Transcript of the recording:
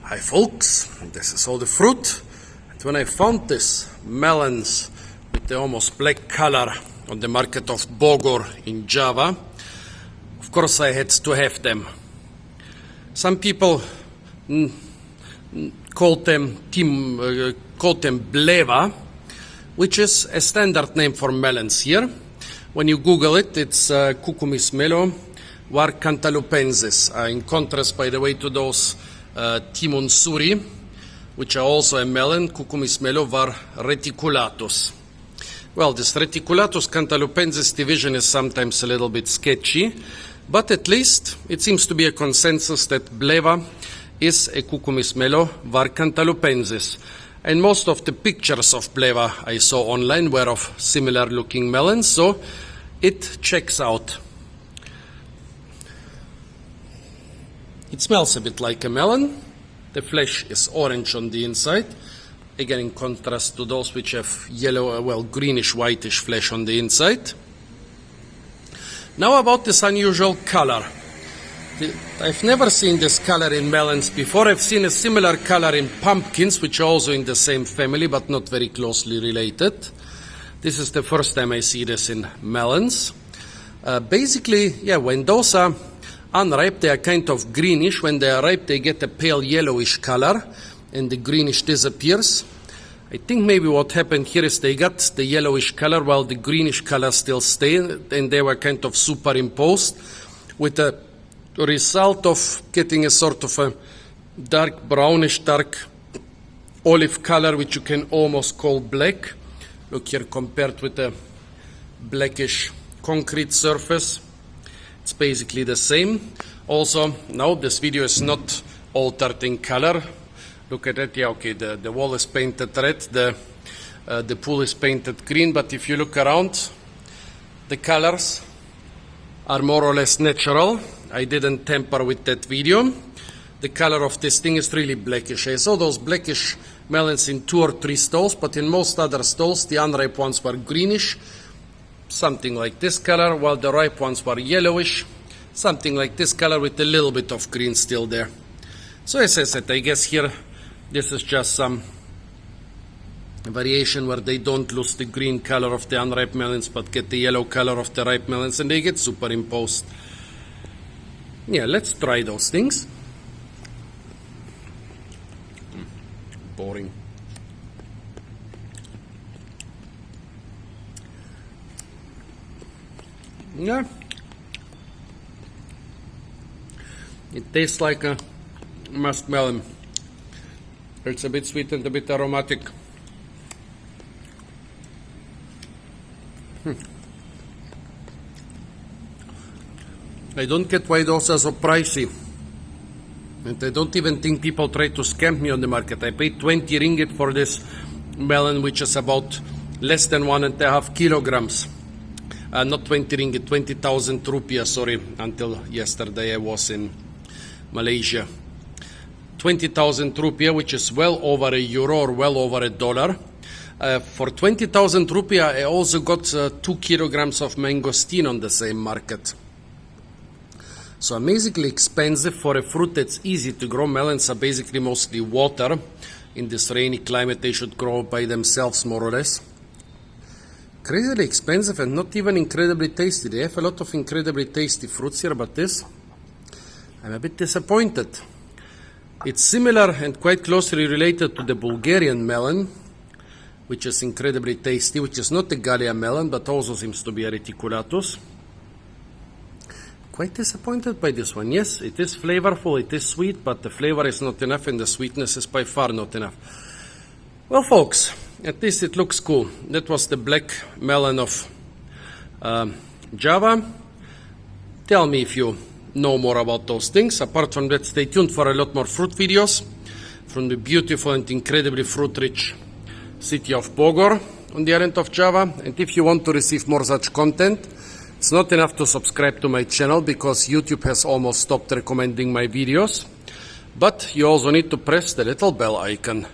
Hi folks, this is all the fruit. And when I found this melons with the almost black color on the market of Bogor in Java, of course I had to have them. Some people call them Blewah, which is a standard name for melons here. When you Google it, it's Cucumis melo or cantalupensis. In contrast, by the way, to those Timon suri, which are also a melon, Cucumis melo var reticulatus. Well, this reticulatus cantalupensis division is sometimes a little bit sketchy, but at least it seems to be a consensus that Blewah is a Cucumis melo var cantalupensis. And most of the pictures of Blewah I saw online were of similar looking melons, so it checks out. It smells a bit like a melon. The flesh is orange on the inside, again in contrast to those which have yellow, greenish, whitish flesh on the inside. Now about this unusual color. I've never seen this color in melons before. I've seen a similar color in pumpkins, which are also in the same family but not very closely related. This is the first time I see this in melons. Basically, when those are unripe, they are kind of greenish. When they are ripe, they get a pale yellowish color, and the greenish disappears. I think maybe what happened here is they got the yellowish color while the greenish color still stayed, and they were kind of superimposed, with the result of getting a sort of a dark brownish, dark olive color, which you can almost call black. Look here, compared with the blackish concrete surface. It's basically the same. Also, now this video is not altered in color. Look at that. The wall is painted red, the pool is painted green, but if you look around, the colors are more or less natural. I didn't tamper with that video. The color of this thing is really blackish. I saw those blackish melons in 2 or 3 stalls, but in most other stalls, the unripe ones were greenish, something like this color, while the ripe ones were yellowish, something like this color with a little bit of green still there. So as I said, I guess here this is just some variation where they don't lose the green color of the unripe melons but get the yellow color of the ripe melons, and they get superimposed. Let's try those things. Boring. It tastes like a muskmelon. It's a bit sweet and a bit aromatic. I don't get why those are so pricey. And I don't even think people try to scam me on the market. I paid 20 ringgit for this melon, which is about less than 1.5 kilograms. Not 20 ringgit, 20,000 rupiah, sorry, until yesterday I was in Malaysia. 20,000 rupiah, which is well over €1 or well over $1. For 20,000 rupiah, I also got 2 kilograms of mangosteen on the same market. So amazingly expensive for a fruit that's easy to grow. Melons are basically mostly water. In this rainy climate, they should grow by themselves, more or less. Crazily expensive and not even incredibly tasty. They have a lot of incredibly tasty fruits here, but this, I'm a bit disappointed. It's similar and quite closely related to the Bulgarian melon, which is incredibly tasty, which is not the Gallia melon, but also seems to be a reticulatus. Quite disappointed by this one. Yes, it is flavorful, it is sweet, but the flavor is not enough and the sweetness is by far not enough. Well, folks, at least it looks cool. That was the black melon of Java. Tell me if you know more about those things. Apart from that, stay tuned for a lot more fruit videos from the beautiful and incredibly fruit-rich city of Bogor on the island of Java. And if you want to receive more such content, it's not enough to subscribe to my channel because YouTube has almost stopped recommending my videos. But you also need to press the little bell icon.